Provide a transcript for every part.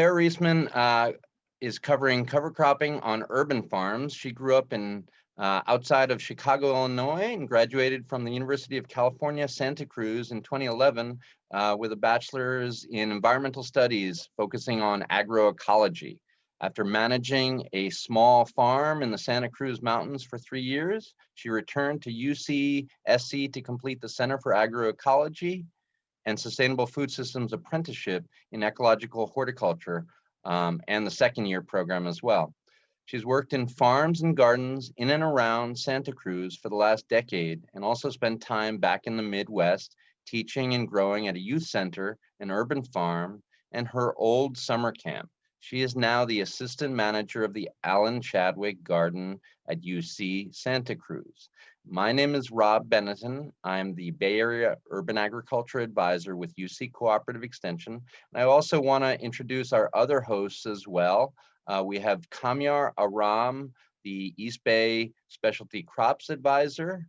Clare Riesman is covering cover cropping on urban farms. She grew up in outside of Chicago, Illinois, and graduated from the University of California, Santa Cruz in 2011 with a bachelor's in environmental studies focusing on agroecology. After managing a small farm in the Santa Cruz Mountains for 3 years, she returned to UC-SC to complete the Center for Agroecology and Sustainable Food Systems Apprenticeship in Ecological Horticulture and the second year program as well. She's worked in farms and gardens in and around Santa Cruz for the last decade and also spent time back in the Midwest teaching and growing at a youth center, an urban farm, and her old summer camp. She is now the assistant manager of the Alan Chadwick Garden at UC Santa Cruz. My name is Rob Benetton. I'm the Bay Area Urban Agriculture Advisor with UC Cooperative Extension. And I also want to introduce our other hosts as well. We have Kamyar Aram, the East Bay Specialty Crops Advisor,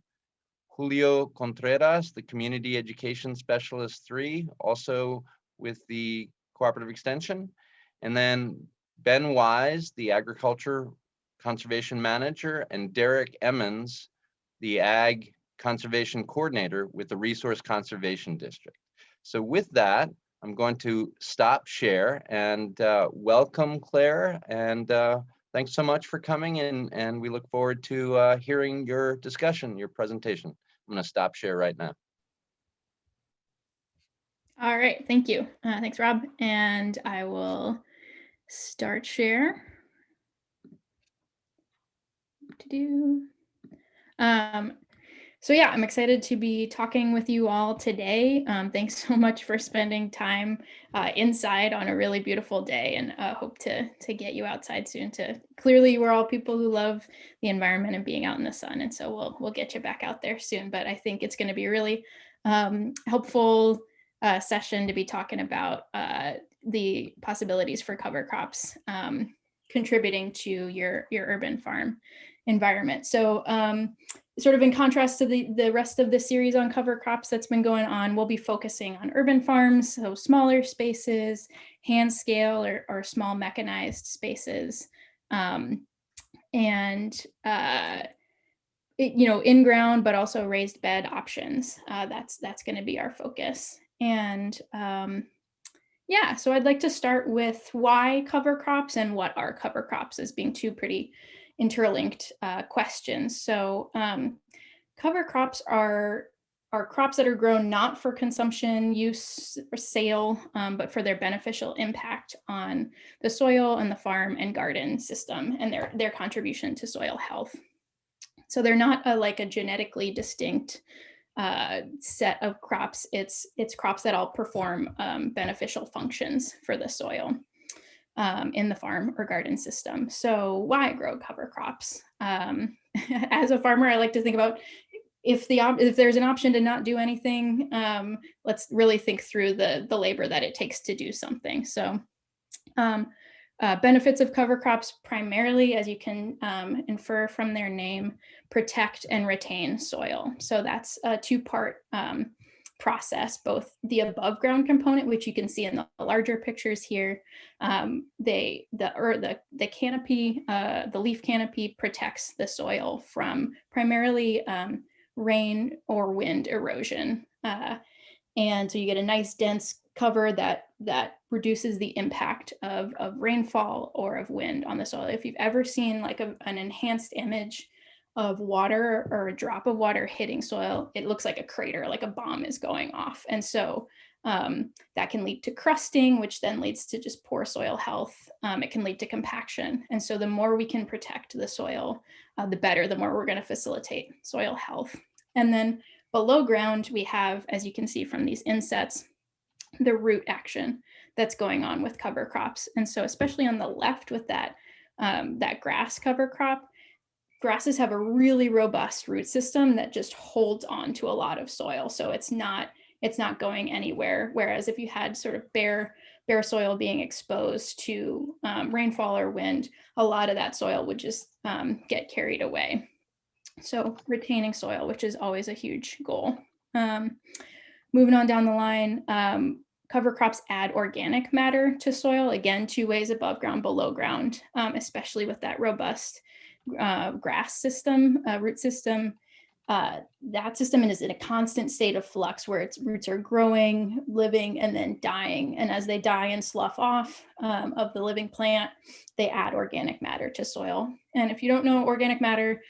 Julio Contreras, the Community Education Specialist 3, also with the Cooperative Extension, and then Ben Wise, the Agriculture Conservation Manager, and Derek Emmons, the Ag Conservation Coordinator with the Resource Conservation District. So with that, I'm going to stop share and welcome Clare, and thanks so much for coming in, and we look forward to hearing your discussion, your presentation. I'm going to stop share right now. All right, thank you. Thanks, Rob. And I will start share. So yeah, I'm excited to be talking with you all today. Thanks so much for spending time inside on a really beautiful day, and hope to get you outside soon. Clearly, we're all people who love the environment and being out in the sun, and so we'll get you back out there soon. But I think it's going to be a really helpful session to be talking about the possibilities for cover crops contributing to your urban farm environment. So sort of in contrast to the rest of the series on cover crops that's been going on, we'll be focusing on urban farms, so smaller spaces, hand scale or small mechanized spaces, and in ground, but also raised bed options. That's going to be our focus. And yeah, so I'd like to start with why cover crops and what are cover crops, as being two pretty interlinked questions. So cover crops are crops that are grown not for consumption, use, or sale, but for their beneficial impact on the soil and the farm and garden system and their contribution to soil health. So they're not like a genetically distinct set of crops. It's crops that all perform beneficial functions for the soil in the farm or garden system. So why grow cover crops? As a farmer, I like to think about if there's an option to not do anything, let's really think through the labor that it takes to do something. So benefits of cover crops primarily, as you can infer from their name, protect and retain soil. So that's a two-part process, both the above ground component, which you can see in the larger pictures here. The canopy, the leaf canopy protects the soil from primarily rain or wind erosion. And so you get a nice dense cover that reduces the impact of rainfall or of wind on the soil. If you've ever seen like an enhanced image of water or a drop of water hitting soil, it looks like a crater, like a bomb is going off. And so that can lead to crusting, which then leads to just poor soil health. It can lead to compaction. And so the more we can protect the soil, the better, the more we're going to facilitate soil health. And then below ground, we have, as you can see from these insets, the root action that's going on with cover crops. And so especially on the left with that grass cover crop, grasses have a really robust root system that just holds on to a lot of soil. So it's not going anywhere. Whereas if you had sort of bare soil being exposed to rainfall or wind, a lot of that soil would just get carried away. So retaining soil, which is always a huge goal. Moving on down the line, Cover crops add organic matter to soil, again, 2 ways: above ground, below ground, especially with that robust grass system, root system. That system is in a constant state of flux where its roots are growing, living, and then dying. And as they die and slough off of the living plant, they add organic matter to soil. And if you don't know, organic matter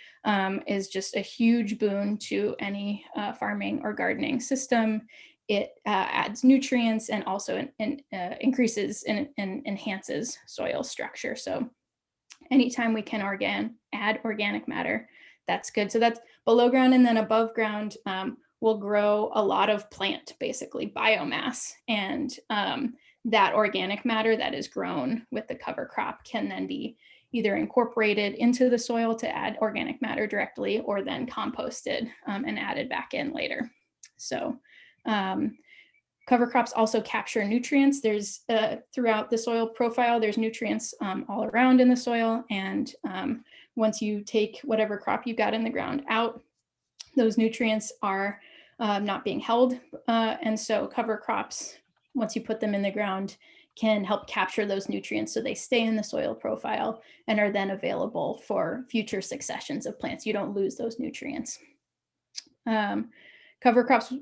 is just a huge boon to any farming or gardening system. It adds nutrients and also increases and enhances soil structure. So anytime we can add organic matter, that's good. So that's below ground, and then above ground will grow a lot of plant, basically biomass. And that organic matter that is grown with the cover crop can then be either incorporated into the soil to add organic matter directly, or then composted and added back in later. So cover crops also capture nutrients. There's throughout the soil profile, there's nutrients all around in the soil. And once you take whatever crop you got in the ground out, those nutrients are not being held. And so cover crops, once you put them in the ground, can help capture those nutrients so they stay in the soil profile and are then available for future successions of plants. You don't lose those nutrients. Cover crops,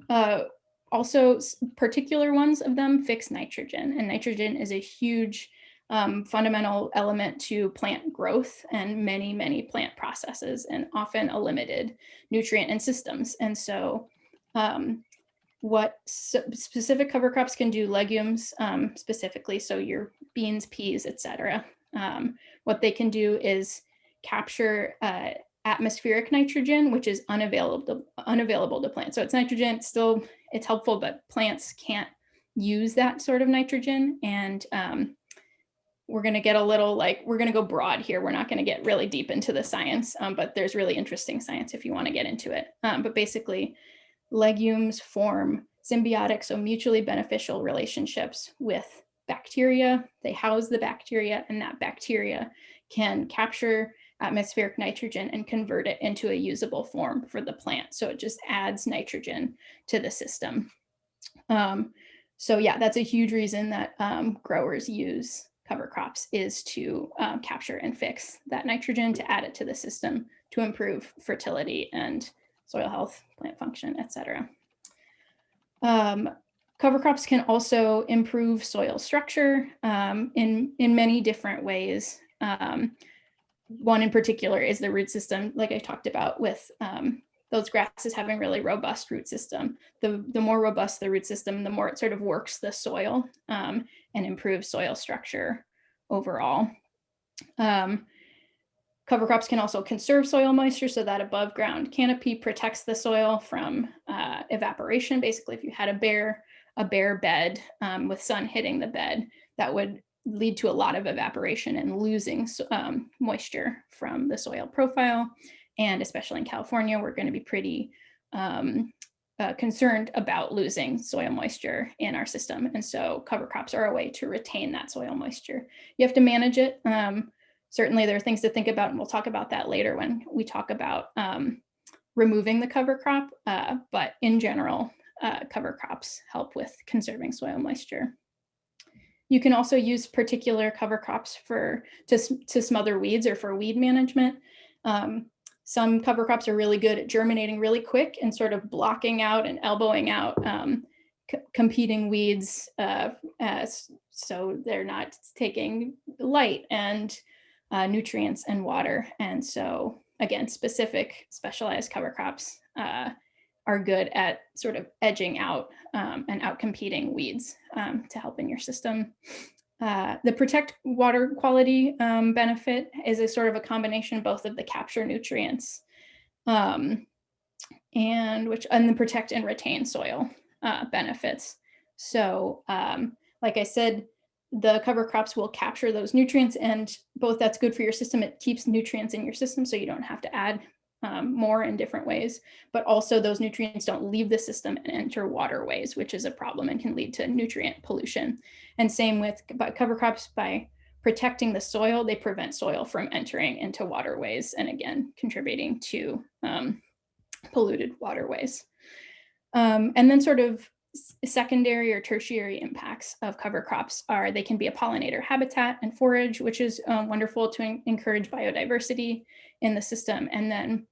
also particular ones of them, fix nitrogen, and nitrogen is a huge fundamental element to plant growth and many plant processes, and often a limited nutrient in systems. And so what specific cover crops can do, legumes specifically, so your beans, peas, etc., what they can do is capture atmospheric nitrogen, which is unavailable to plants. So it's nitrogen, it's helpful, but plants can't use that sort of nitrogen. And we're going to get we're going to go broad here. We're not going to get really deep into the science, but there's really interesting science if you want to get into it. But basically, legumes form symbiotic, so mutually beneficial relationships with bacteria. They house the bacteria, and that bacteria can capture atmospheric nitrogen and convert it into a usable form for the plant. So it just adds nitrogen to the system. So yeah, that's a huge reason that growers use cover crops, is to capture and fix that nitrogen, to add it to the system to improve fertility and soil health, plant function, etc. Cover crops can also improve soil structure in many different ways. One in particular is the root system, like I talked about with those grasses having really robust root system. The more robust the root system, the more it sort of works the soil and improves soil structure overall. Cover crops can also conserve soil moisture, so that above ground canopy protects the soil from evaporation. Basically, if you had a bare bed with sun hitting the bed, that would lead to a lot of evaporation and losing moisture from the soil profile. And especially in California, we're going to be pretty concerned about losing soil moisture in our system. And so cover crops are a way to retain that soil moisture. You have to manage it. Certainly there are things to think about, and we'll talk about that later when we talk about removing the cover crop. But in general, cover crops help with conserving soil moisture. You can also use particular cover crops to smother weeds or for weed management. Some cover crops are really good at germinating really quick and sort of blocking out and elbowing out competing weeds, so they're not taking light and nutrients and water. And so again, specialized cover crops are good at sort of edging out and outcompeting weeds to help in your system. The protect water quality benefit is a sort of a combination both of the capture nutrients and the protect and retain soil benefits. So like I said, the cover crops will capture those nutrients, and both that's good for your system. It keeps nutrients in your system so you don't have to add more in different ways, but also those nutrients don't leave the system and enter waterways, which is a problem and can lead to nutrient pollution. And same with cover crops, by protecting the soil, they prevent soil from entering into waterways and again, contributing to polluted waterways. And then sort of secondary or tertiary impacts of cover crops are they can be a pollinator habitat and forage, which is wonderful to encourage biodiversity in the system. And then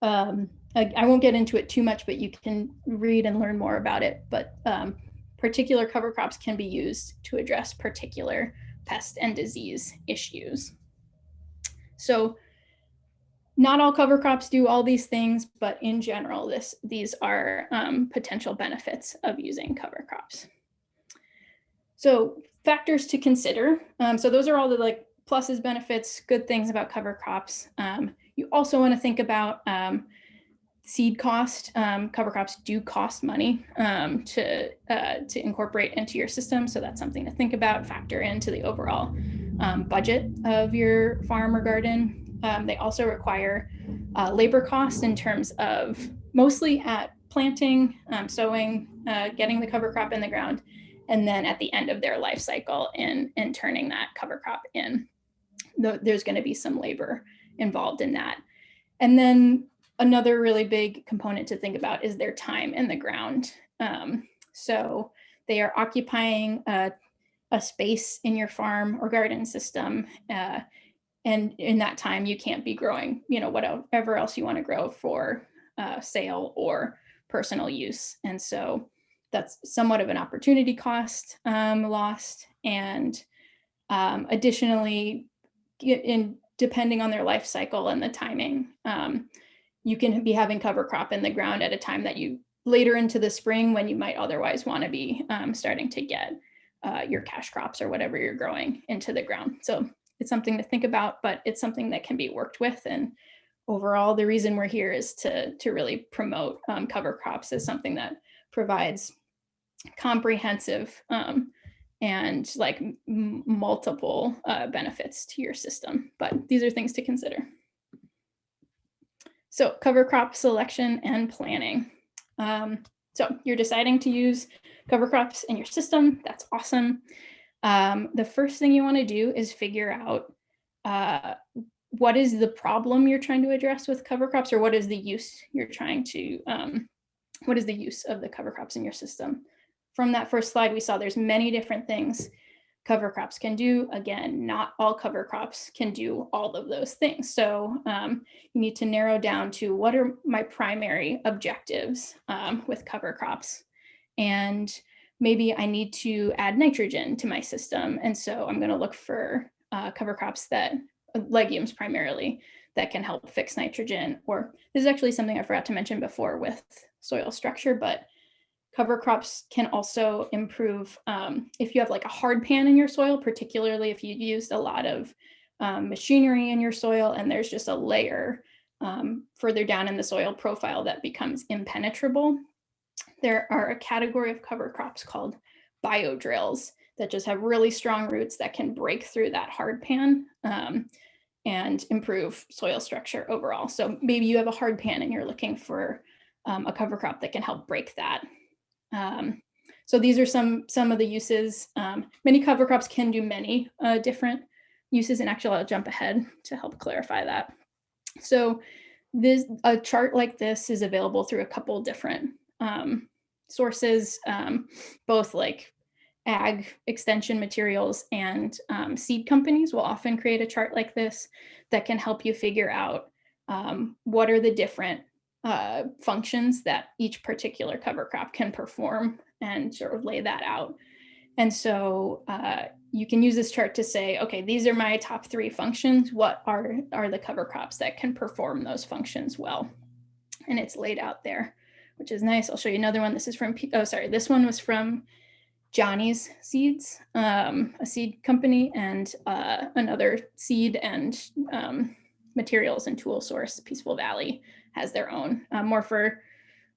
I won't get into it too much, but you can read and learn more about it. But particular cover crops can be used to address particular pest and disease issues. So not all cover crops do all these things, but in general, these are potential benefits of using cover crops. So factors to consider. So those are all the like pluses, benefits, good things about cover crops. You also want to think about seed cost. Cover crops do cost money to incorporate into your system. So that's something to think about, factor into the overall budget of your farm or garden. They also require labor costs in terms of mostly at planting, sowing, getting the cover crop in the ground, and then at the end of their life cycle and turning that cover crop in. There's going to be some labor involved in that. And then another really big component to think about is their time in the ground. So they are occupying a space in your farm or garden system. And in that time, you can't be growing, whatever else you want to grow for sale or personal use. And so that's somewhat of an opportunity cost lost. And additionally, depending on their life cycle and the timing, you can be having cover crop in the ground at a time that you later into the spring when you might otherwise want to be starting to get your cash crops or whatever you're growing into the ground. So it's something to think about, but it's something that can be worked with. And overall, the reason we're here is to really promote cover crops as something that provides comprehensive and like multiple benefits to your system. But these are things to consider. So cover crop selection and planning. So you're deciding to use cover crops in your system. That's awesome. The first thing you want to do is figure out what is the problem you're trying to address with cover crops, or what is the use you're trying to, what is the use of the cover crops in your system? From that first slide, we saw there's many different things cover crops can do. Again, not all cover crops can do all of those things. So you need to narrow down to what are my primary objectives with cover crops. And maybe I need to add nitrogen to my system. And so I'm going to look for cover crops legumes primarily, that can help fix nitrogen. Or this is actually something I forgot to mention before with soil structure, but cover crops can also improve if you have like a hard pan in your soil, particularly if you used a lot of machinery in your soil and there's just a layer further down in the soil profile that becomes impenetrable. There are a category of cover crops called biodrills that just have really strong roots that can break through that hard pan and improve soil structure overall. So maybe you have a hard pan and you're looking for a cover crop that can help break that. So these are some of the uses. Many cover crops can do many different uses, and actually I'll jump ahead to help clarify that. So a chart like this is available through a couple different sources, both like ag extension materials and seed companies will often create a chart like this that can help you figure out what are the different functions that each particular cover crop can perform and sort of lay that out. And so you can use this chart to say, okay, these are my top 3 functions. What are the cover crops that can perform those functions well? And it's laid out there, which is nice. I'll show you another one. This is from, this one was from Johnny's Seeds, a seed company, and another seed and materials and tool source, Peaceful Valley, has their own, more for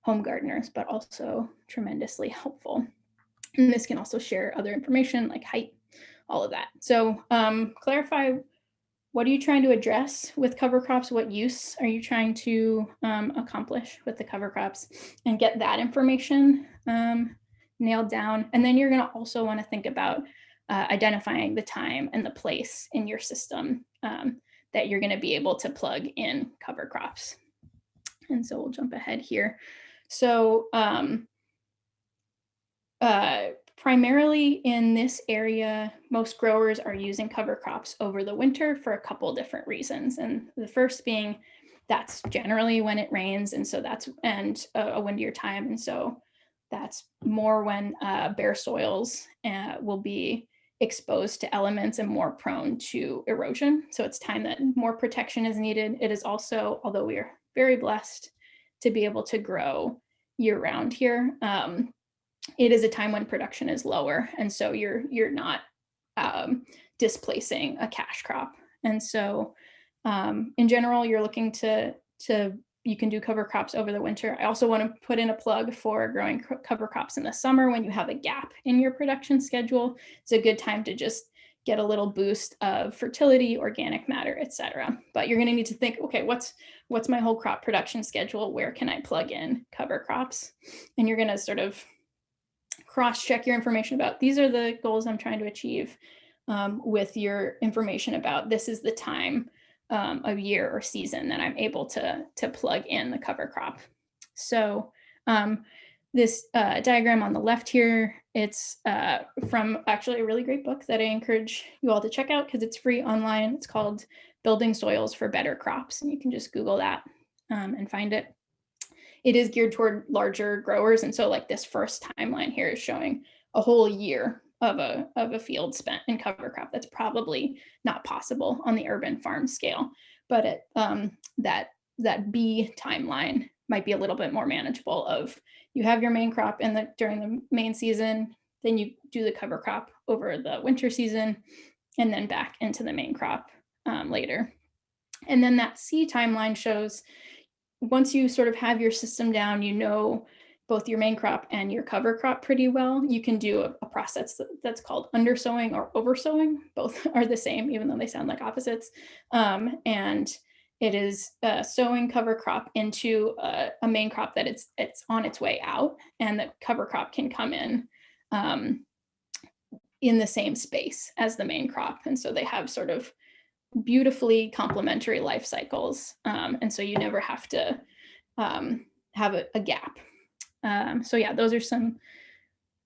home gardeners, but also tremendously helpful. And this can also share other information like height, all of that. So clarify, what are you trying to address with cover crops? What use are you trying to accomplish with the cover crops? And get that information nailed down. And then you're going to also want to think about identifying the time and the place in your system that you're going to be able to plug in cover crops. And so we'll jump ahead here. So Primarily in this area, most growers are using cover crops over the winter for a couple different reasons. And the first being that's generally when it rains. And so that's, and a windier time. And so that's more when bare soils will be exposed to elements and more prone to erosion. So it's time that more protection is needed. It is also, although we are very blessed to be able to grow year round here, it is a time when production is lower, and so you're not displacing a cash crop. And so in general, you're looking to you can do cover crops over the winter. I also want to put in a plug for growing cover crops in the summer when you have a gap in your production schedule. It's a good time to just get a little boost of fertility, organic matter, etc. But you're going to need to think, okay, what's my whole crop production schedule? Where can I plug in cover crops? And you're going to sort of cross-check your information about these are the goals I'm trying to achieve with your information about this is the time of year or season that I'm able to plug in the cover crop. So this diagram on the left here, it's from actually a really great book that I encourage you all to check out because it's free online. It's called Building Soils for Better Crops, and you can just Google that and find it. It is geared toward larger growers. And so like this first timeline here is showing a whole year of a field spent in cover crop. That's probably not possible on the urban farm scale, but that B timeline might be a little bit more manageable of you have your main crop during the main season, then you do the cover crop over the winter season, and then back into the main crop later. And then that C timeline shows once you sort of have your system down, you know both your main crop and your cover crop pretty well, you can do a process that's called undersowing or oversowing. Both are the same, even though they sound like opposites. And it is sowing cover crop into a main crop that it's on its way out, and the cover crop can come in the same space as the main crop. And so they have sort of beautifully complementary life cycles. And so you never have to have a gap. So yeah, those are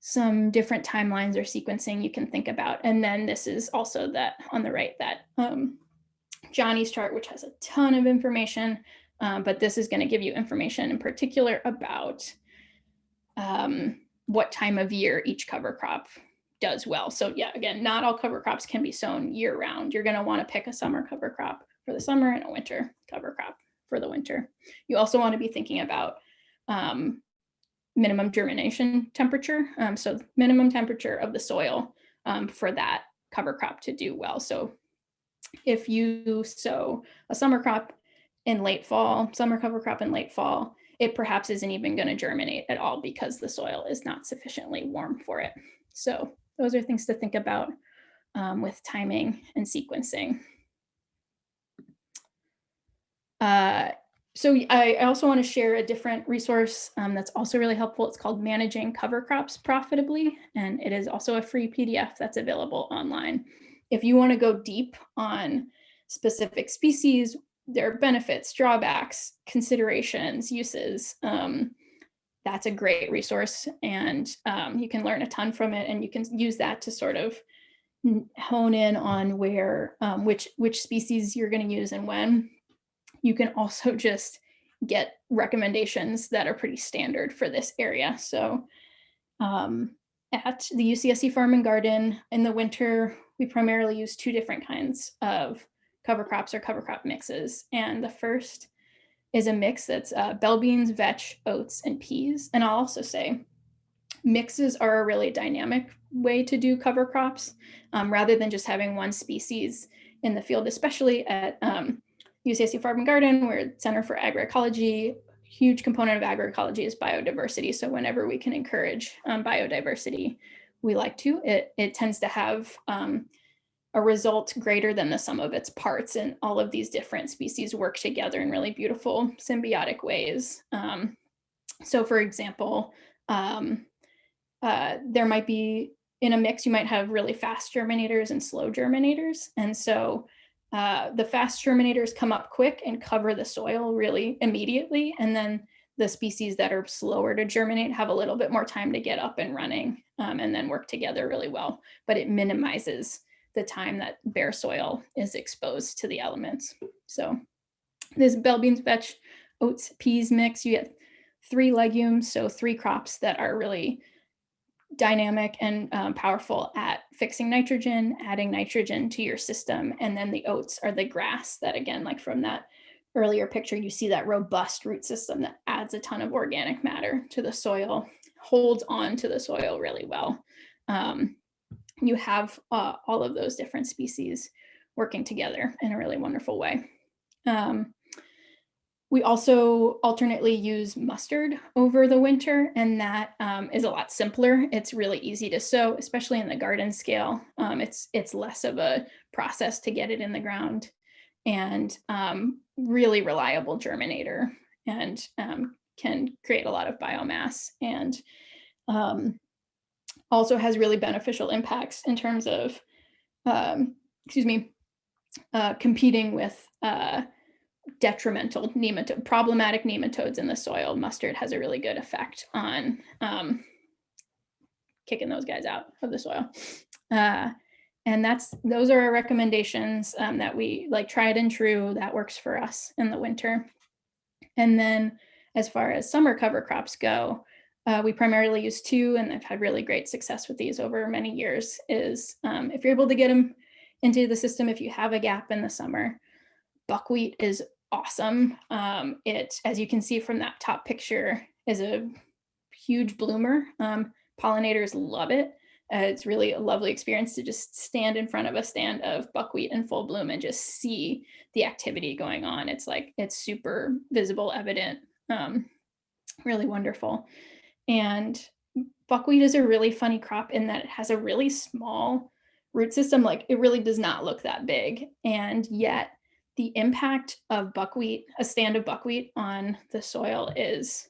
some different timelines or sequencing you can think about. And then this is also that on the right, that Johnny's chart, which has a ton of information, but this is going to give you information in particular about what time of year each cover crop does well. So yeah, again, not all cover crops can be sown year round. You're going to want to pick a summer cover crop for the summer and a winter cover crop for the winter. You also want to be thinking about minimum germination temperature. So minimum temperature of the soil for that cover crop to do well. So if you sow a summer crop in late fall, summer cover crop in late fall, it perhaps isn't even going to germinate at all because the soil is not sufficiently warm for it. So those are things to think about with timing and sequencing. So I also want to share a different resource that's also really helpful. It's called Managing Cover Crops Profitably, and it is also a free PDF that's available online. If you want to go deep on specific species, their benefits, drawbacks, considerations, uses, that's a great resource, and you can learn a ton from it, and you can use that to sort of hone in on where which species you're going to use and when. You can also just get recommendations that are pretty standard for this area. So at the UCSC Farm and Garden in the winter, we primarily use two different kinds of cover crops or cover crop mixes. And the first is a mix that's bell beans, vetch, oats, and peas. And I'll also say mixes are a really dynamic way to do cover crops rather than just having one species in the field, especially at UCSC Farm and Garden. We're Center for Agroecology. Huge component of agroecology is biodiversity. So whenever we can encourage biodiversity, we like to. It tends to have a result greater than the sum of its parts, and all of these different species work together in really beautiful symbiotic ways. So for example, there might be in a mix, you might have really fast germinators and slow germinators. And so the fast germinators come up quick and cover the soil really immediately. And then the species that are slower to germinate have a little bit more time to get up and running and then work together really well, but it minimizes the time that bare soil is exposed to the elements. So this bell beans, vetch, oats, peas mix, you get 3 legumes, so 3 crops that are really dynamic and powerful at fixing nitrogen, adding nitrogen to your system. And then the oats are the grass that, again, like from that earlier picture, you see that robust root system that adds a ton of organic matter to the soil, holds on to the soil really well. You have all of those different species working together in a really wonderful way. We also alternately use mustard over the winter, and that is a lot simpler. It's really easy to sow, especially in the garden scale. It's less of a process to get it in the ground, and really reliable germinator, and can create a lot of biomass, and also has really beneficial impacts in terms of, competing with detrimental problematic nematodes in the soil. Mustard has a really good effect on kicking those guys out of the soil. And those are our recommendations that we like, tried and true, that works for us in the winter. And then as far as summer cover crops go, we primarily use 2, and I've had really great success with these over many years, is if you're able to get them into the system, if you have a gap in the summer, buckwheat is awesome. It, as you can see from that top picture, is a huge bloomer. Pollinators love it. It's really a lovely experience to just stand in front of a stand of buckwheat in full bloom and just see the activity going on. It's like, it's super visible, evident, really wonderful. And buckwheat is a really funny crop in that it has a really small root system. Like, it really does not look that big. And yet the impact of buckwheat, a stand of buckwheat on the soil, is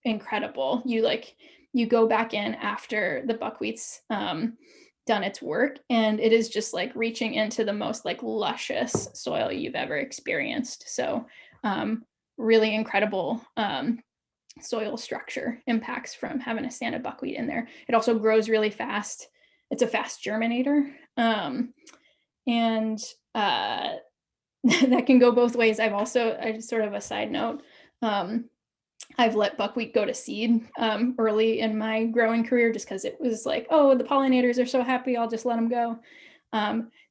incredible. You go back in after the buckwheat's done its work, and it is just like reaching into the most like luscious soil you've ever experienced. So really incredible soil structure impacts from having a stand of buckwheat in there. It also grows really fast. It's a fast germinator. And that can go both ways. I sort of a side note, I've let buckwheat go to seed early in my growing career, just because it was like, oh, the pollinators are so happy, I'll just let them go.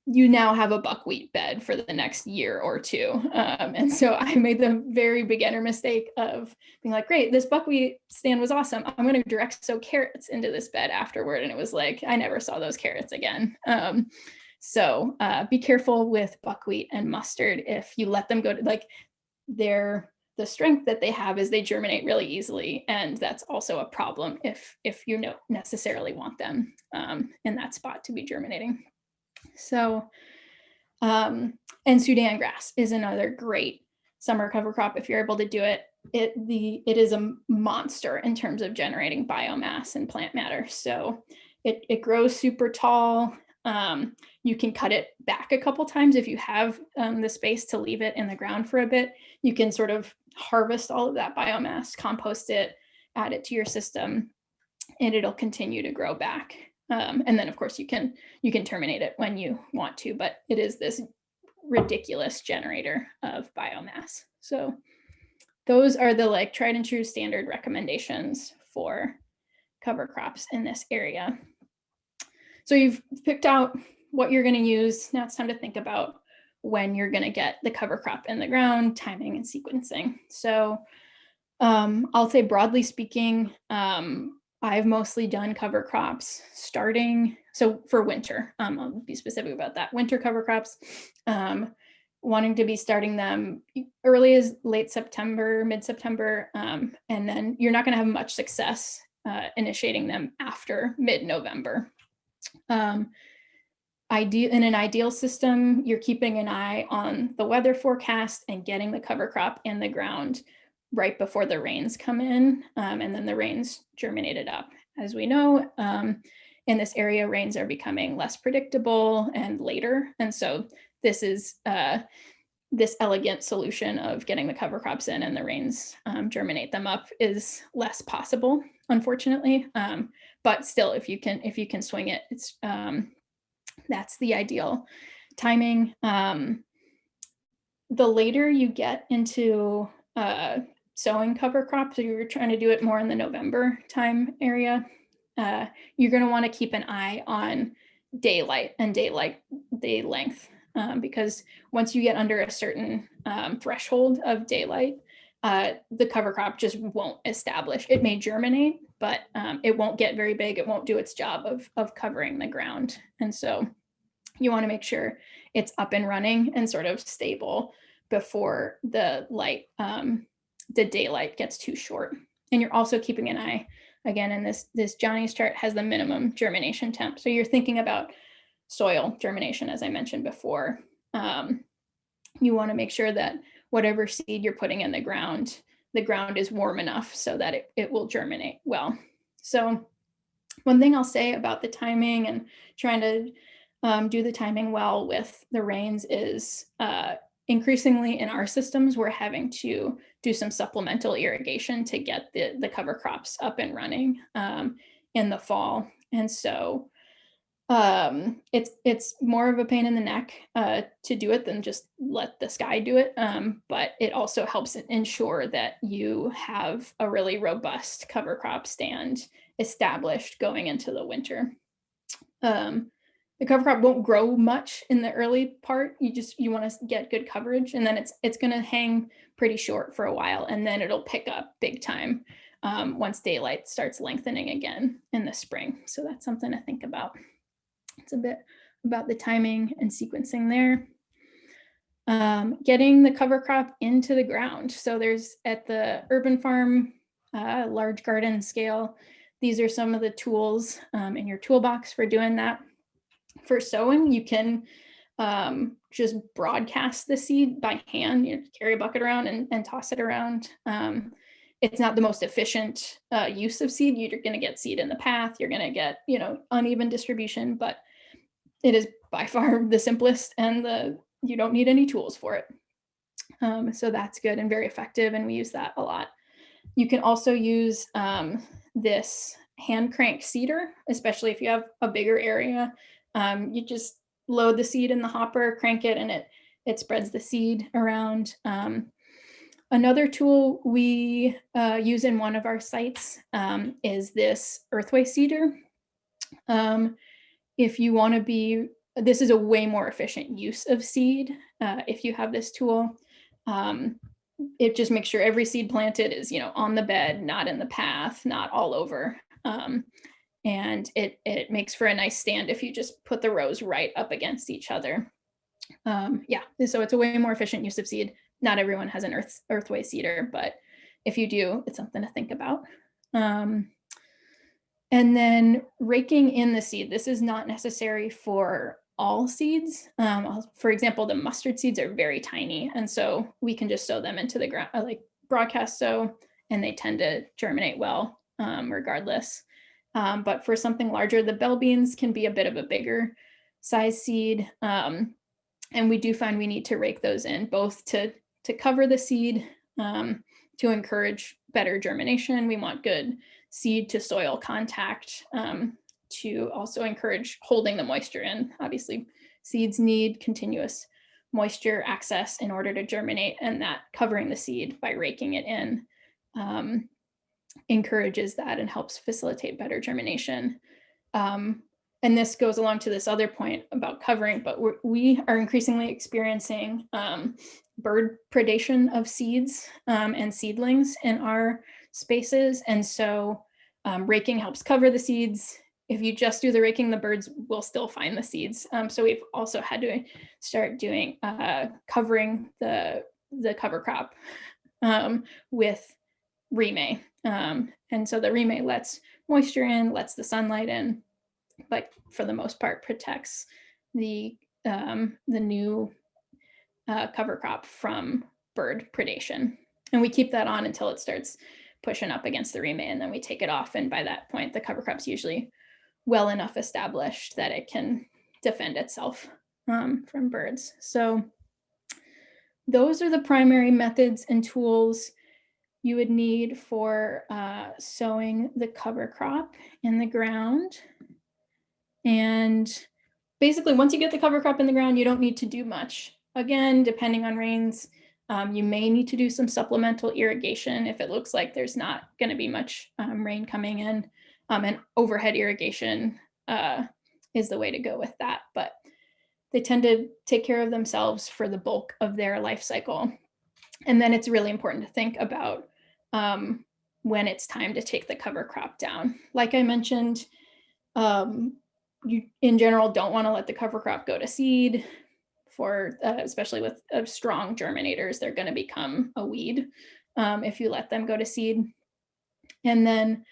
You now have a buckwheat bed for the next year or 2. And so I made the very beginner mistake of being like, great, this buckwheat stand was awesome, I'm going to direct sow carrots into this bed afterward. And it was like, I never saw those carrots again. So be careful with buckwheat and mustard. If you let them go to, like, the strength that they have is they germinate really easily. And that's also a problem if you don't necessarily want them in that spot to be germinating. So, and Sudan grass is another great summer cover crop. If you're able to do it, it is a monster in terms of generating biomass and plant matter. So it grows super tall. You can cut it back a couple times if you have the space to leave it in the ground for a bit. You can sort of harvest all of that biomass, compost it, add it to your system, and it'll continue to grow back. And then of course you can terminate it when you want to, but it is this ridiculous generator of biomass. So those are the like tried and true standard recommendations for cover crops in this area. So you've picked out what you're going to use. Now it's time to think about when you're going to get the cover crop in the ground, timing and sequencing. So I'll say broadly speaking, I've mostly done cover crops starting, so for winter, I'll be specific about that. Winter cover crops, wanting to be starting them early as late September, mid-September, and then you're not going to have much success initiating them after mid-November. In an ideal system, you're keeping an eye on the weather forecast and getting the cover crop in the ground right before the rains come in, and then the rains germinated up. As we know, in this area, rains are becoming less predictable and later. And so this is this elegant solution of getting the cover crops in and the rains germinate them up is less possible, unfortunately. But still, if you can swing it, it's that's the ideal timing. The later you get into sowing cover crops, so you're trying to do it more in the November time area, you're going to want to keep an eye on daylight and day length, because once you get under a certain threshold of daylight, the cover crop just won't establish. It may germinate, but it won't get very big. It won't do its job of covering the ground. And so you want to make sure it's up and running and sort of stable before the daylight gets too short. And you're also keeping an eye, again, in this Johnny's chart has the minimum germination temp. So you're thinking about soil germination, as I mentioned before. You want to make sure that whatever seed you're putting in the ground is warm enough so that it will germinate well. So one thing I'll say about the timing and trying to do the timing well with the rains is increasingly in our systems, we're having to do some supplemental irrigation to get the cover crops up and running in the fall. And so it's more of a pain in the neck to do it than just let the sky do it. But it also helps ensure that you have a really robust cover crop stand established going into the winter. The cover crop won't grow much in the early part. You want to get good coverage, and then it's going to hang pretty short for a while, and then it'll pick up big time once daylight starts lengthening again in the spring. So that's something to think about. It's a bit about the timing and sequencing there. Getting the cover crop into the ground. So there's at the urban farm, large garden scale, these are some of the tools in your toolbox for doing that. For sowing, you can just broadcast the seed by hand. You carry a bucket around and toss it around. It's not the most efficient use of seed. You're going to get seed in the path. You're going to get uneven distribution, but it is by far the simplest, and you don't need any tools for it. So that's good and very effective, and we use that a lot. You can also use this hand crank seeder, especially if you have a bigger area. You just load the seed in the hopper, crank it, and it spreads the seed around. Another tool we use in one of our sites is this earthway seeder. If you want to this is a way more efficient use of seed. If you have this tool, it just makes sure every seed planted is, on the bed, not in the path, not all over. And it makes for a nice stand if you just put the rows right up against each other. So it's a way more efficient use of seed. Not everyone has an earthway seeder, but if you do, it's something to think about. And then raking in the seed. This is not necessary for all seeds. For example, the mustard seeds are very tiny, and so we can just sow them into the ground, like broadcast sow, and they tend to germinate well regardless. But for something larger, the bell beans can be a bit of a bigger size seed. And we do find we need to rake those in, both to cover the seed, to encourage better germination. We want good seed to soil contact, to also encourage holding the moisture in. Obviously, seeds need continuous moisture access in order to germinate, and that covering the seed by raking it in encourages that and helps facilitate better germination. And this goes along to this other point about covering, but we are increasingly experiencing bird predation of seeds and seedlings in our spaces. And so raking helps cover the seeds. If you just do the raking, the birds will still find the seeds. So we've also had to start doing covering the cover crop with remay. And so the remay lets moisture in, lets the sunlight in, but for the most part protects the new cover crop from bird predation. And we keep that on until it starts pushing up against the remay, and then we take it off. And by that point, the cover crop's usually well enough established that it can defend itself from birds. So those are the primary methods and tools you would need for sowing the cover crop in the ground. And basically, once you get the cover crop in the ground, you don't need to do much. Again, depending on rains, you may need to do some supplemental irrigation if it looks like there's not going to be much rain coming in. And overhead irrigation is the way to go with that. But they tend to take care of themselves for the bulk of their life cycle. And then it's really important to think about when it's time to take the cover crop down. Like I mentioned, you in general don't want to let the cover crop go to seed for especially with strong germinators. They're going to become a weed if you let them go to seed. And then,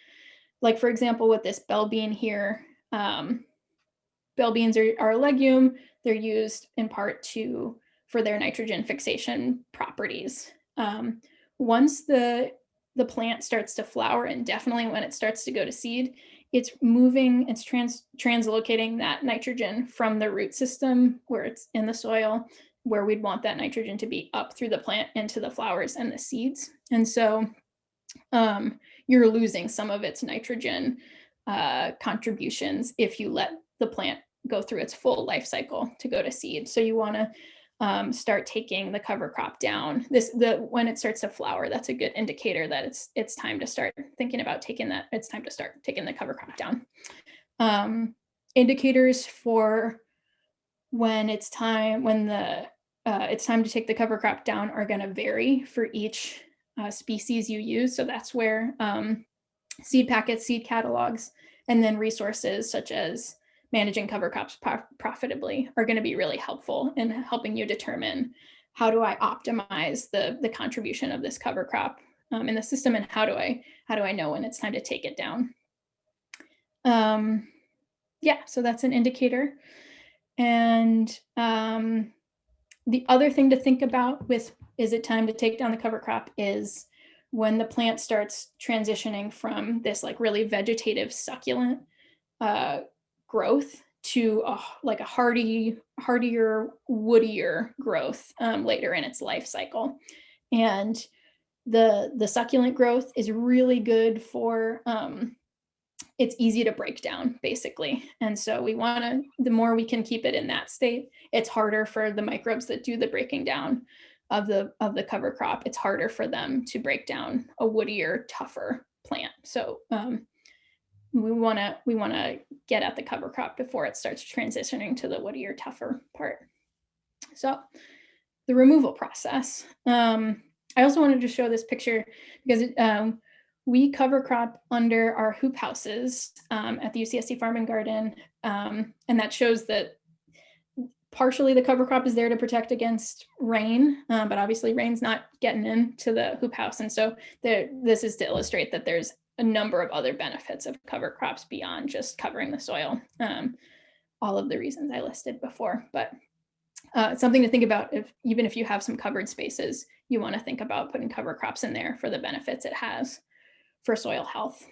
like for example, with this bell bean here, bell beans are a legume. They're used in part for their nitrogen fixation properties. Once the plant starts to flower, and definitely when it starts to go to seed, it's translocating that nitrogen from the root system where it's in the soil, where we'd want that nitrogen to be up through the plant into the flowers and the seeds. And so you're losing some of its nitrogen contributions if you let the plant go through its full life cycle to go to seed. So you want to start taking the cover crop down. When it starts to flower, that's a good indicator that it's time to start thinking about it's time to start taking the cover crop down. Indicators for when it's time to take the cover crop down are going to vary for each species you use. So that's where seed packets, seed catalogs, and then resources such as managing cover crops profitably are going to be really helpful in helping you determine how do I optimize the contribution of this cover crop in the system, and how do I know when it's time to take it down. Yeah, so that's an indicator. And the other thing to think about with is it time to take down the cover crop is when the plant starts transitioning from this like really vegetative succulent growth to like a hardier, woodier growth later in its life cycle. And the succulent growth is really good for it's easy to break down basically. And so the more we can keep it in that state, it's harder for the microbes that do the breaking down of the cover crop. It's harder for them to break down a woodier, tougher plant. So we want to get at the cover crop before it starts transitioning to the woodier, tougher part. So the removal process. I also wanted to show this picture because we cover crop under our hoop houses at the UCSC Farm and Garden, and that shows that partially the cover crop is there to protect against rain, but obviously rain's not getting into the hoop house. And so this is to illustrate that there's a number of other benefits of cover crops beyond just covering the soil. All of the reasons I listed before, but it's something to think about. Even if you have some covered spaces, you want to think about putting cover crops in there for the benefits it has for soil health.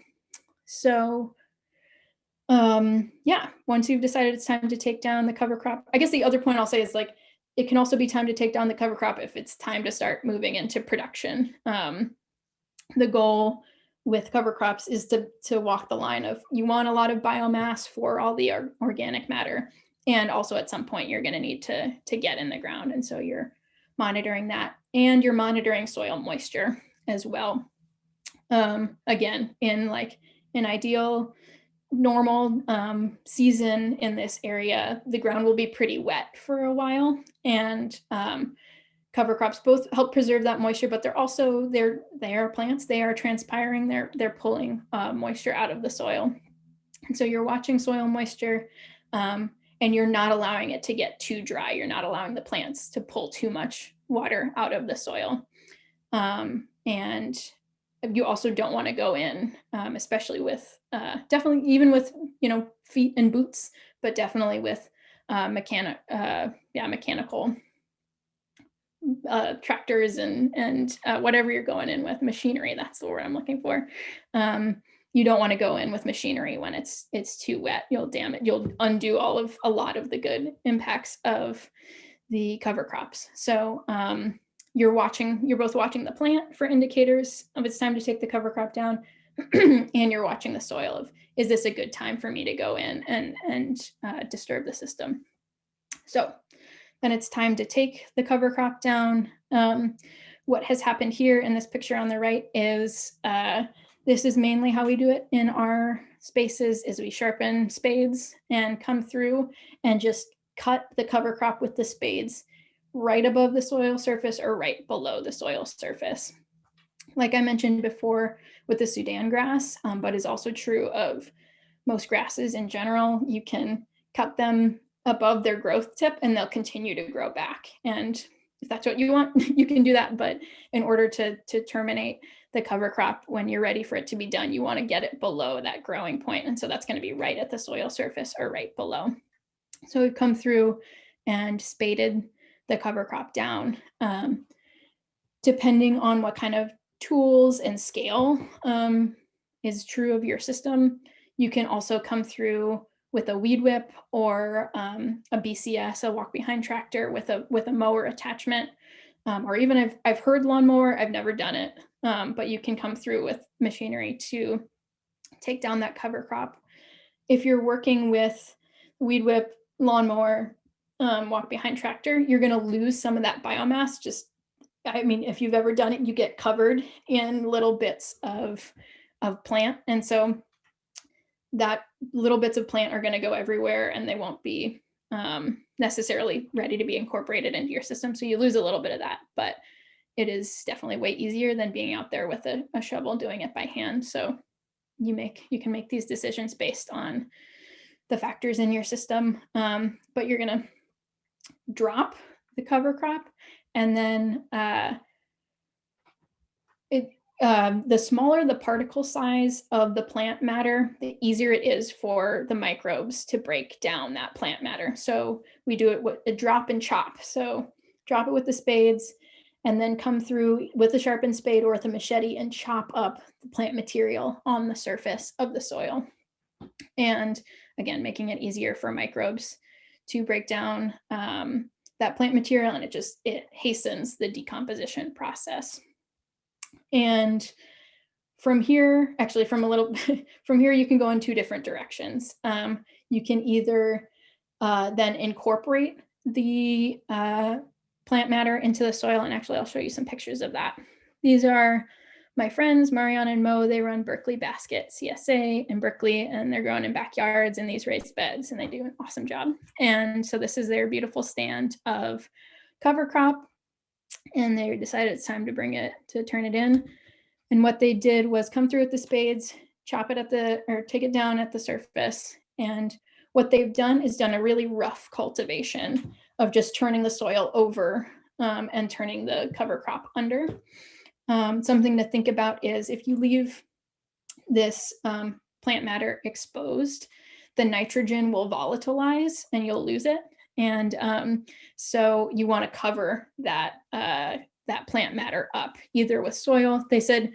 So yeah, once you've decided it's time to take down the cover crop, I guess the other point I'll say is like, it can also be time to take down the cover crop if it's time to start moving into production. The goal with cover crops is to walk the line of you want a lot of biomass for all the organic matter. And also at some point you're going to need to get in the ground. And so you're monitoring that, and you're monitoring soil moisture as well. Again, in like an ideal normal season in this area, the ground will be pretty wet for a while, and cover crops both help preserve that moisture, but they are plants. They are transpiring. They're pulling moisture out of the soil, and so you're watching soil moisture, and you're not allowing it to get too dry. You're not allowing the plants to pull too much water out of the soil, and you also don't want to go in, especially with definitely even with feet and boots, but definitely with mechanical tractors and whatever you're going in with, machinery. That's the word I'm looking for. You don't want to go in with machinery when it's too wet. You'll undo a lot of the good impacts of the cover crops. So you're both watching the plant for indicators of it's time to take the cover crop down, and you're watching the soil of, is this a good time for me to go in and disturb the system? So then it's time to take the cover crop down. What has happened here in this picture on the right is, this is mainly how we do it in our spaces, is we sharpen spades and come through and just cut the cover crop with the spades right above the soil surface or right below the soil surface. Like I mentioned before with the Sudan grass, but is also true of most grasses in general, you can cut them above their growth tip and they'll continue to grow back. And if that's what you want, you can do that. But in order to terminate the cover crop, when you're ready for it to be done, you want to get it below that growing point. And so that's going to be right at the soil surface or right below. So we've come through and spaded the cover crop down. Depending on what kind of tools and scale is true of your system, you can also come through with a weed whip or a BCS, a walk behind tractor with a mower attachment, or even I've heard lawnmower. I've never done it, but you can come through with machinery to take down that cover crop. If you're working with weed whip, lawnmower, walk behind tractor, you're going to lose some of that biomass. I mean, if you've ever done it, you get covered in little bits of plant, and so that little bits of plant are going to go everywhere and they won't be necessarily ready to be incorporated into your system. So you lose a little bit of that, but it is definitely way easier than being out there with a shovel doing it by hand. So you can make these decisions based on the factors in your system, but you're going to drop the cover crop, and then the smaller the particle size of the plant matter, the easier it is for the microbes to break down that plant matter. So we do it with a drop and chop. So drop it with the spades and then come through with a sharpened spade or with a machete and chop up the plant material on the surface of the soil. And again, making it easier for microbes to break down that plant material, and it hastens the decomposition process. And from here, from here, you can go in two different directions. You can either then incorporate the plant matter into the soil, and actually I'll show you some pictures of that. These are my friends, Mariana and Mo. They run Berkeley Basket CSA in Berkeley, and they're growing in backyards in these raised beds, and they do an awesome job. And so this is their beautiful stand of cover crop, and they decided it's time to turn it in. And what they did was come through with the spades, chop it take it down at the surface. And what they've done is done a really rough cultivation of just turning the soil over and turning the cover crop under. Something to think about is if you leave this plant matter exposed, the nitrogen will volatilize and you'll lose it. And so you want to cover that plant matter up, either with soil. They said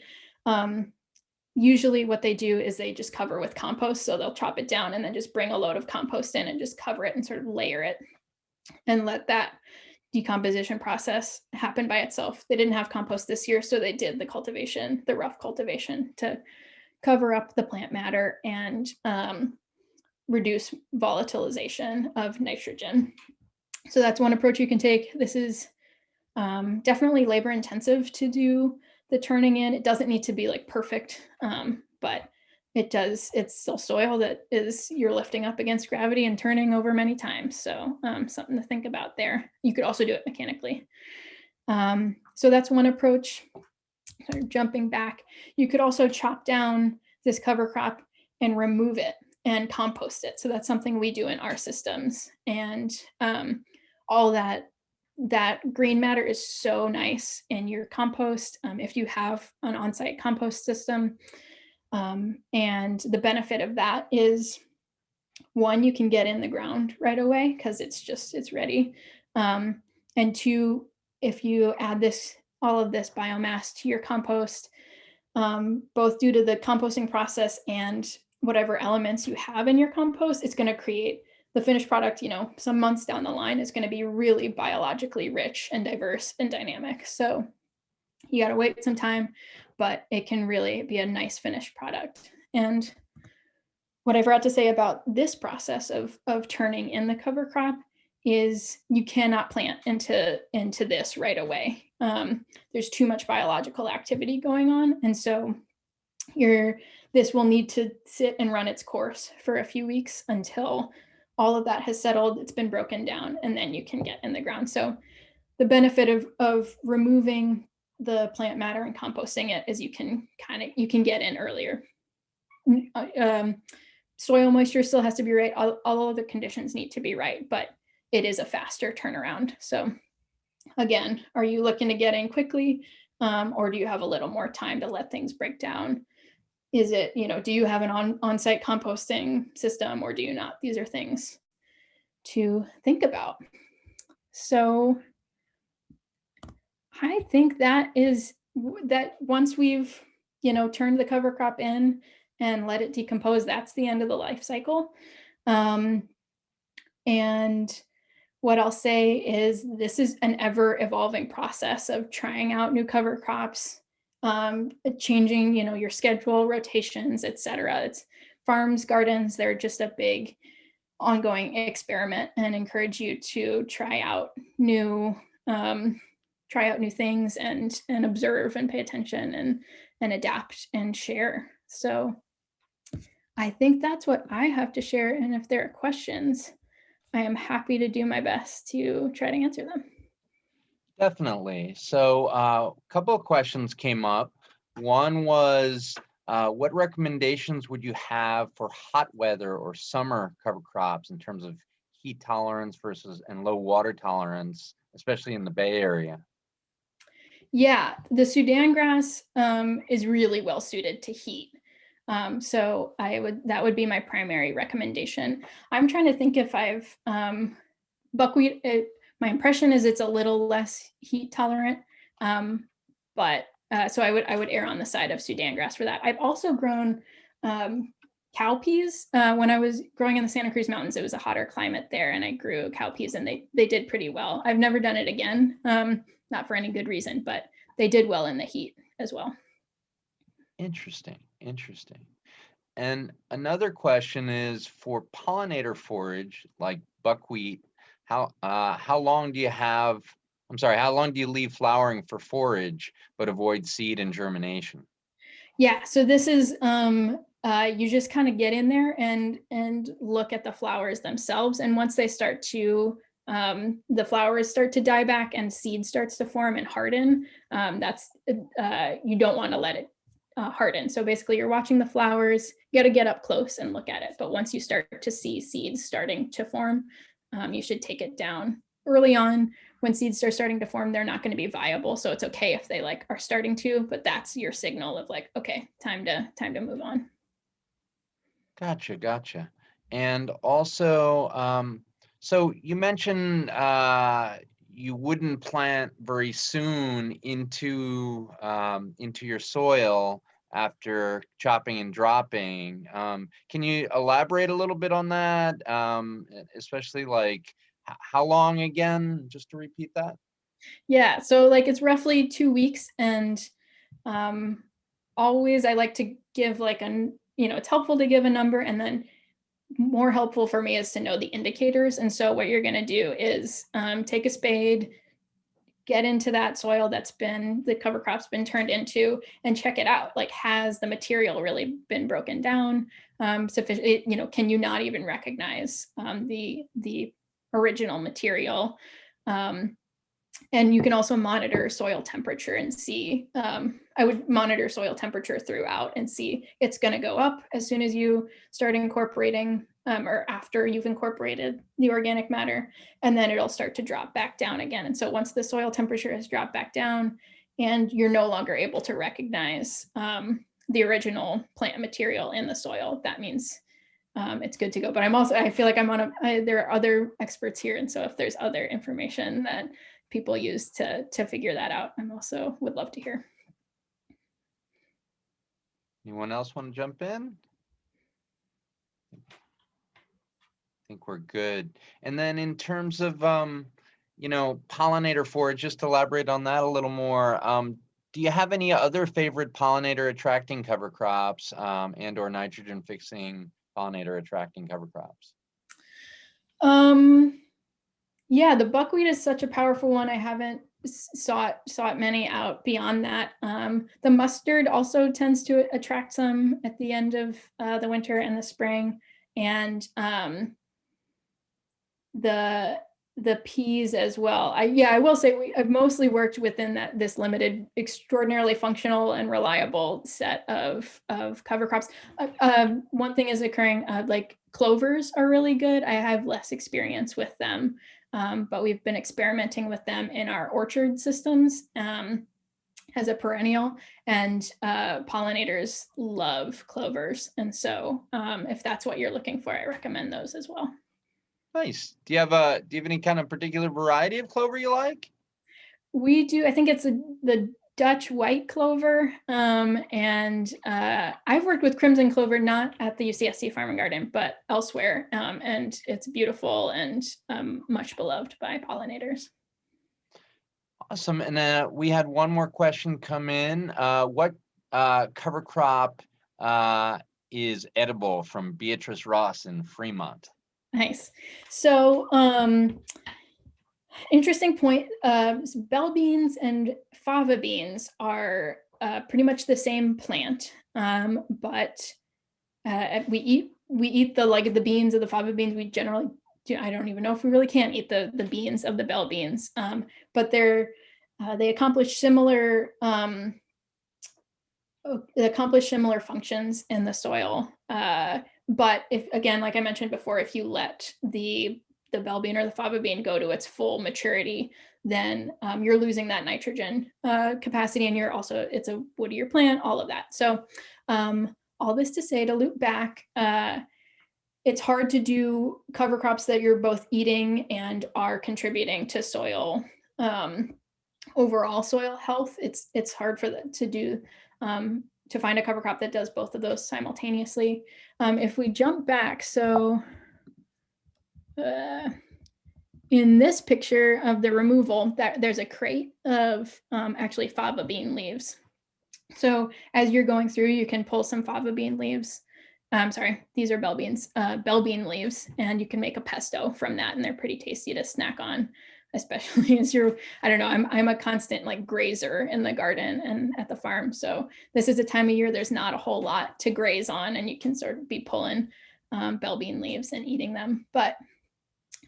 usually what they do is they just cover with compost. So they'll chop it down and then just bring a load of compost in and just cover it and sort of layer it and let that decomposition process happen by itself. They didn't have compost this year, so they did the rough cultivation to cover up the plant matter and reduce volatilization of nitrogen. So that's one approach you can take. This is definitely labor intensive to do the turning in. It doesn't need to be like perfect, but it's still soil that you're lifting up against gravity and turning over many times. So something to think about there. You could also do it mechanically. So that's one approach. Sort of jumping back, you could also chop down this cover crop and remove it and compost it. So that's something we do in our systems. And all that green matter is so nice in your compost if you have an on-site compost system. And the benefit of that is, one, you can get in the ground right away because it's ready. And two, if you add all of this biomass to your compost, both due to the composting process and whatever elements you have in your compost, it's going to create the finished product, some months down the line is going to be really biologically rich and diverse and dynamic. So you got to wait some time, but it can really be a nice finished product. And what I forgot to say about this process of turning in the cover crop is you cannot plant into this right away. There's too much biological activity going on, and so this will need to sit and run its course for a few weeks until all of that has settled, it's been broken down, and then you can get in the ground. So the benefit of removing the plant matter and composting it is you can get in earlier. Soil moisture still has to be right. All of the conditions need to be right, but it is a faster turnaround. So again, are you looking to get in quickly, or do you have a little more time to let things break down? Is it, do you have an on-site composting system, or do you not? These are things to think about. So I think that once we've, turned the cover crop in and let it decompose, that's the end of the life cycle. And what I'll say is this is an ever evolving process of trying out new cover crops, changing, your schedule, rotations, etc. It's farms, gardens, they're just a big ongoing experiment, and encourage you to try out new things and observe and pay attention and adapt and share. So I think that's what I have to share. And if there are questions, I am happy to do my best to try to answer them. Definitely. So a couple of questions came up. One was, what recommendations would you have for hot weather or summer cover crops in terms of heat tolerance and low water tolerance, especially in the Bay Area? Yeah, the Sudan grass is really well suited to heat. So that would be my primary recommendation. I'm trying to think if I've buckwheat. My impression is it's a little less heat tolerant, but so I would err on the side of Sudan grass for that. I've also grown cowpeas when I was growing in the Santa Cruz Mountains. It was a hotter climate there, and I grew cowpeas, and they did pretty well. I've never done it again, not for any good reason, but they did well in the heat as well. Interesting. And another question is, for pollinator forage like buckwheat, how long do you leave flowering for forage but avoid seed and germination? Yeah, so this is you just kind of get in there and look at the flowers themselves, and once they start to the flowers start to die back and seed starts to form and harden, that's you don't want to let it harden. So basically you're watching the flowers, you got to get up close and look at it, but once you start to see seeds starting to form, you should take it down. Early on, when seeds are starting to form, they're not going to be viable, so it's okay if they are starting to, but that's your signal of okay, time to move on. Gotcha. And also, so you mentioned you wouldn't plant very soon into your soil after chopping and dropping. Can you elaborate a little bit on that? Especially how long again? Just to repeat that. Yeah, so it's roughly 2 weeks, and always I like to give it's helpful to give a number, and then more helpful for me is to know the indicators. And so what you're going to do is take a spade, get into that soil that's been the cover crop's been turned into, and check it out. Has the material really been broken down sufficient? Can you not even recognize the original material? And you can also monitor soil temperature and see, I would monitor soil temperature throughout and see it's going to go up as soon as you start incorporating or after you've incorporated the organic matter, and then it'll start to drop back down again. And so once the soil temperature has dropped back down and you're no longer able to recognize the original plant material in the soil, that means it's good to go. But I feel like there are other experts here. And so if there's other information that people use to figure that out, I'm also would love to hear. Anyone else want to jump in? think we're good. And then in terms of, pollinator forage, just elaborate on that a little more. Do you have any other favorite pollinator attracting cover crops and or nitrogen fixing pollinator attracting cover crops? Yeah, the buckwheat is such a powerful one. I haven't sought many out beyond that. The mustard also tends to attract some at the end of the winter and the spring, and the peas as well. I will say I've mostly worked within this limited, extraordinarily functional and reliable set of cover crops. One thing is occurring, like clovers are really good. I have less experience with them, but we've been experimenting with them in our orchard systems as a perennial, and pollinators love clovers. And so if that's what you're looking for, I recommend those as well. Nice. Do you have any kind of particular variety of clover you like? We do. I think it's the Dutch white clover. And I've worked with crimson clover, not at the UCSC Farm and Garden, but elsewhere. And it's beautiful and much beloved by pollinators. Awesome. And we had one more question come in. What cover crop is edible, from Beatrice Ross in Fremont? Nice. So interesting point. Bell beans and fava beans are pretty much the same plant, but we eat the beans of the fava beans. We generally do. I don't even know if we really can eat the beans of the bell beans, but they accomplish similar functions in the soil. But if, again, like I mentioned before, if you let the bell bean or the fava bean go to its full maturity, then you're losing that nitrogen capacity, and it's a woodier plant, all of that. So all this to say, to loop back, it's hard to do cover crops that you're both eating and are contributing to soil, overall soil health. It's hard to find a cover crop that does both of those simultaneously. If we jump back, so in this picture of the removal, there's a crate of actually fava bean leaves. So as you're going through, you can pull some fava bean leaves. Sorry, these are bell beans, bell bean leaves, and you can make a pesto from that, and they're pretty tasty to snack on, especially as I don't know, I'm a constant like grazer in the garden and at the farm. So this is a time of year there's not a whole lot to graze on, and you can sort of be pulling bell bean leaves and eating them. But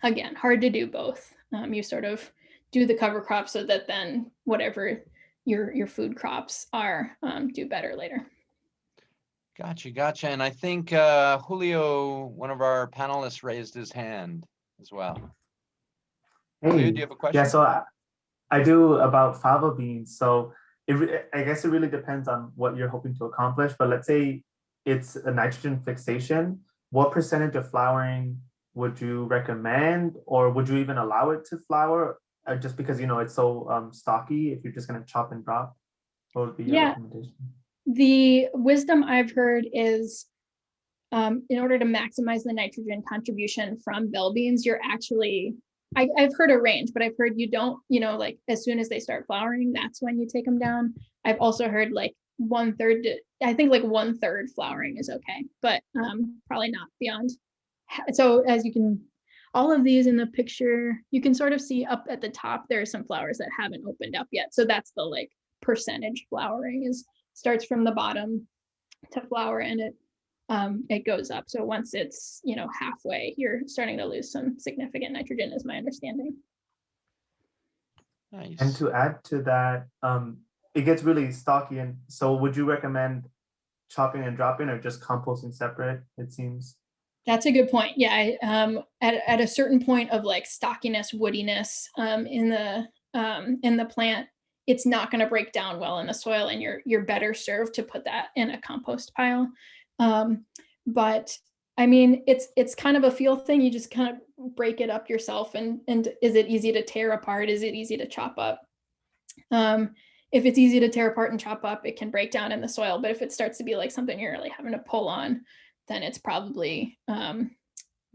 again, hard to do both. You sort of do the cover crop so that then whatever your food crops are do better later. Gotcha. And I think Julio, one of our panelists, raised his hand as well. Hey, Julio, do you have a question? Yeah, so I do about fava beans. So I guess it really depends on what you're hoping to accomplish. But let's say it's a nitrogen fixation. What percentage of flowering would you recommend, or would you even allow it to flower, just because it's so stocky? If you're just going to chop and drop, what would be your recommendation? The wisdom I've heard is, in order to maximize the nitrogen contribution from bell beans, you're actually, I've heard a range, but I've heard you don't, like as soon as they start flowering, that's when you take them down. I've also heard like 1/3, I think like 1/3 flowering is okay, but probably not beyond. So as you can, all of these in the picture, you can sort of see up at the top, there are some flowers that haven't opened up yet. So that's the like percentage flowering starts from the bottom to flower, and it goes up. So once it's halfway, you're starting to lose some significant nitrogen, is my understanding. Nice. And to add to that, it gets really stocky, and so would you recommend chopping and dropping, or just composting separate? It seems. That's a good point. Yeah, at a certain point of like stockiness, woodiness in the plant, it's not going to break down well in the soil, and you're better served to put that in a compost pile. But I mean, it's kind of a feel thing. You just kind of break it up yourself, and is it easy to tear apart? Is it easy to chop up? If it's easy to tear apart and chop up, it can break down in the soil. But if it starts to be like something you're really having to pull on, then it's probably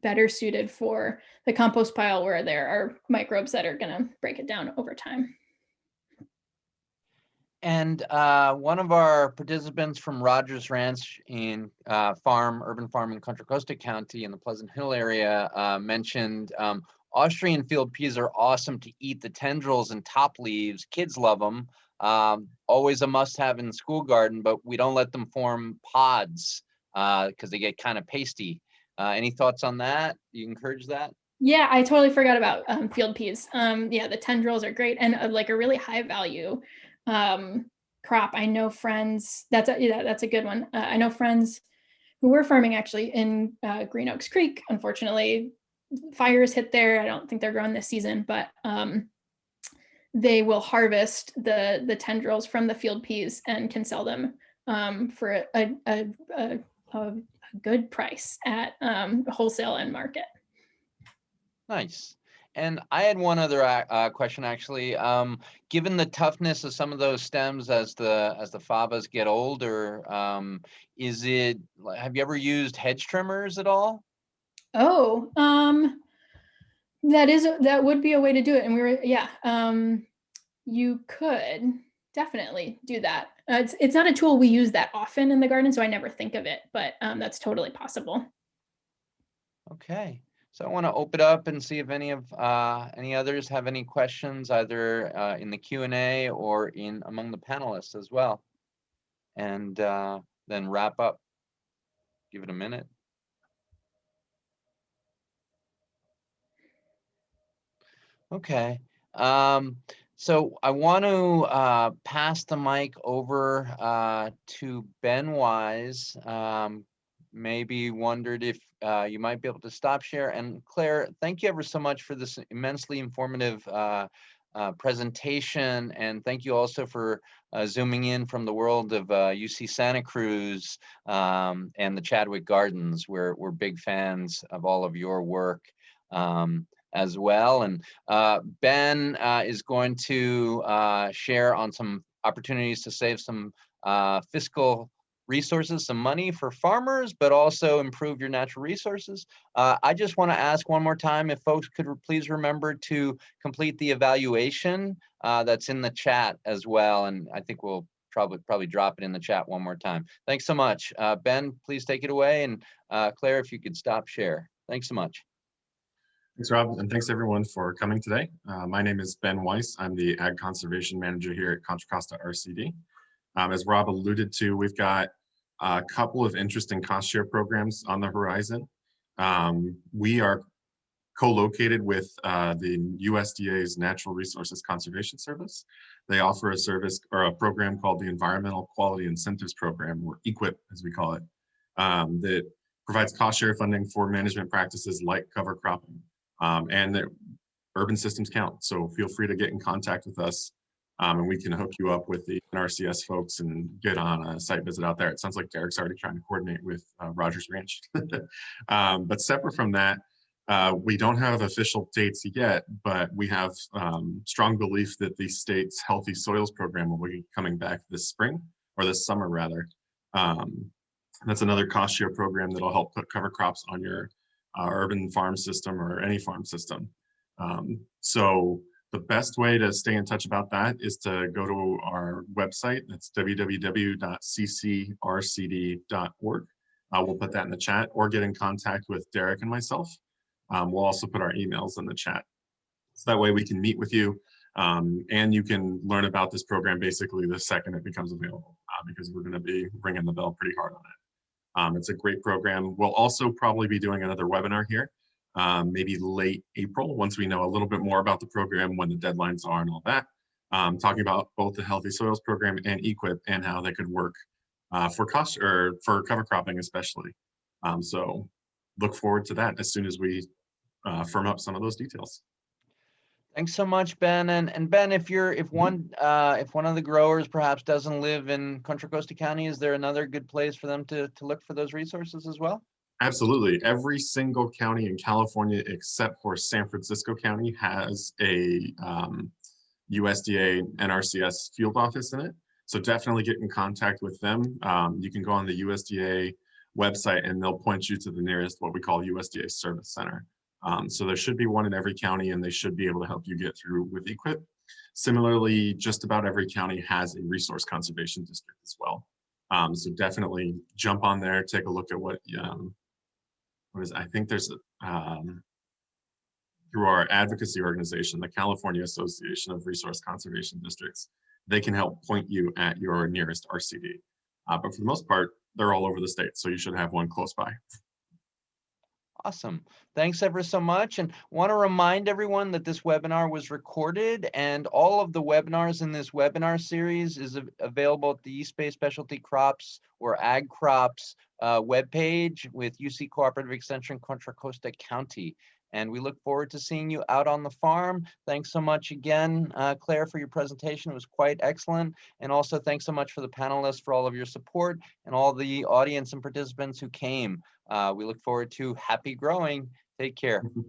better suited for the compost pile where there are microbes that are going to break it down over time. And one of our participants from Rogers Ranch in urban farm in Contra Costa County in the Pleasant Hill area mentioned Austrian field peas are awesome to eat the tendrils and top leaves. Kids love them. Always a must-have in the school garden, but we don't let them form pods because they get kind of pasty. Any thoughts on that? You encourage that? Yeah, I totally forgot about field peas. Yeah, the tendrils are great and like a really high value crop. I know friends, that's a good one. I know friends who were farming actually in Green Oaks Creek. Unfortunately, fires hit there. I don't think they're growing this season, but they will harvest the tendrils from the field peas and can sell them for a good price at wholesale and market. Nice. And I had one other question actually. Given the toughness of some of those stems as the favas get older, have you ever used hedge trimmers at all? Oh, that would be a way to do it. And you could definitely do that. It's not a tool we use that often in the garden, so I never think of it, but that's totally possible. Okay. So I want to open up and see if any others have any questions, either in the Q&A or among the panelists as well, and then wrap up. Give it a minute. Okay. So I want to pass the mic over to Ben Wise. Maybe wondered if you might be able to stop share. And Claire, thank you ever so much for this immensely informative presentation. And thank you also for zooming in from the world of UC Santa Cruz and the Chadwick Gardens. We're big fans of all of your work as well. And Ben is going to share on some opportunities to save some fiscal resources, some money for farmers, but also improve your natural resources. I just want to ask one more time if folks could please remember to complete the evaluation that's in the chat as well. And I think we'll probably drop it in the chat one more time. Thanks so much. Ben, please take it away. And Claire, if you could stop share. Thanks so much. Thanks, Rob, and thanks everyone for coming today. My name is Ben Weiss. I'm the Ag Conservation Manager here at Contra Costa RCD. As Rob alluded to, we've got a couple of interesting cost share programs on the horizon. We are co-located with the USDA's Natural Resources Conservation Service. They offer a service or a program called the Environmental Quality Incentives Program, or EQIP as we call it, that provides cost share funding for management practices like cover cropping. And the urban systems count. So feel free to get in contact with us and we can hook you up with the NRCS folks and get on a site visit out there. It sounds like Derek's already trying to coordinate with Rogers Ranch. But separate from that, we don't have official dates yet, but we have strong belief that the state's Healthy Soils program will be coming back this spring, or this summer rather. That's another cost share program that'll help put cover crops on your urban farm system or any farm system. So the best way to stay in touch about that is to go to our website. That's www.ccrcd.org. We'll put that in the chat, or get in contact with Derek and myself. We'll also put our emails in the chat. So that way we can meet with you and you can learn about this program basically the second it becomes available, because we're going to be ringing the bell pretty hard on it. It's a great program. We'll also probably be doing another webinar here, maybe late April, once we know a little bit more about the program, when the deadlines are and all that, talking about both the Healthy Soils program and EQIP and how they could work for cover cropping especially. So look forward to that as soon as we firm up some of those details. Thanks so much, Ben. And Ben, if one of the growers perhaps doesn't live in Contra Costa County, is there another good place for them to look for those resources as well? Absolutely. Every single county in California except for San Francisco County has a USDA NRCS field office in it. So definitely get in contact with them. You can go on the USDA website, and they'll point you to the nearest what we call USDA Service Center. So there should be one in every county, and they should be able to help you get through with equip. Similarly, just about every county has a resource conservation district as well. So definitely jump on there, take a look at what is, I think there's through our advocacy organization, the California Association of Resource Conservation Districts, they can help point you at your nearest RCD. But for the most part, they're all over the state, so you should have one close by. Awesome. Thanks ever so much. And want to remind everyone that this webinar was recorded, and all of the webinars in this webinar series is available at the East Bay Specialty Crops or Ag Crops webpage with UC Cooperative Extension Contra Costa County. And we look forward to seeing you out on the farm. Thanks so much again, Claire, for your presentation. It was quite excellent. And also thanks so much for the panelists for all of your support and all the audience and participants who came. We look forward to happy growing. Take care.